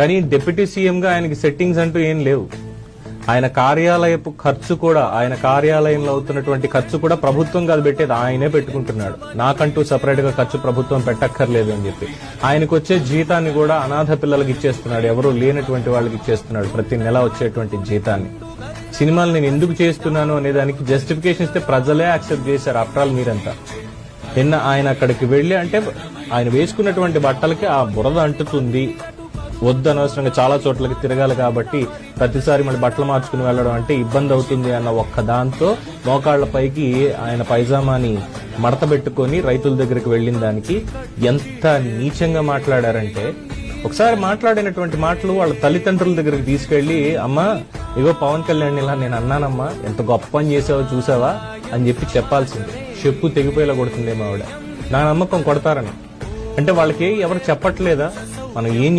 కానీ deputy CM గా ఆయనకి సెట్టింగ్స్ అంటూ ఏం లేవు. ఆయన కార్యాలయపు ఖర్చు కూడా, ఆయన కార్యాలయంలో అవుతున్నటువంటి ఖర్చు కూడా ప్రభుత్వం కాదు పెట్టేది, ఆయనే పెట్టుకుంటున్నాడు. నాకంటూ సపరేట్ గా ఖర్చు ప్రభుత్వం పెట్టక్కర్లేదు అని చెప్పి ఆయనకు వచ్చే జీతాన్ని కూడా అనాథ పిల్లలకి ఇచ్చేస్తున్నాడు, ఎవరు లేనటువంటి వాళ్ళకి ఇచ్చేస్తున్నాడు ప్రతి నెల వచ్చేటువంటి జీతాన్ని. సినిమాలు నేను ఎందుకు చేస్తున్నాను అనే దానికి జస్టిఫికేషన్ ఇస్తే ప్రజలే యాక్సెప్ట్ చేశారు. ఆఫ్టర్ ఆల్ మీరంతా నిన్న ఆయన అక్కడికి వెళ్లి, అంటే ఆయన వేసుకున్నటువంటి బట్టలకి ఆ బురద అంటుతుంది, వద్దు అనవసరంగా చాలా చోట్లకి తిరగాలి కాబట్టి ప్రతిసారి మళ్ళీ బట్టలు మార్చుకుని వెళ్ళడం అంటే ఇబ్బంది అవుతుంది అన్న ఒక్క దాంతో మోకాళ్ల పైకి ఆయన పైజామాని మడత పెట్టుకుని రైతుల దగ్గరికి వెళ్లిన దానికి ఎంత నీచంగా మాట్లాడారంటే, ఒకసారి మాట్లాడినటువంటి మాటలు వాళ్ళ తల్లిదండ్రుల దగ్గరికి తీసుకెళ్లి, అమ్మా ఇగో పవన్ కళ్యాణ్ ఇలా నేను అన్నానమ్మా, ఎంత గొప్ప పని చేసావో చూసావా అని చెప్పి చెప్పాల్సింది. చెప్పు తెగిపోయేలా కొడుతుందేమో ఆవిడ. నా నమ్మకం కొడతారని. అంటే వాళ్ళకి ఎవరు చెప్పట్లేదా మనం ఏం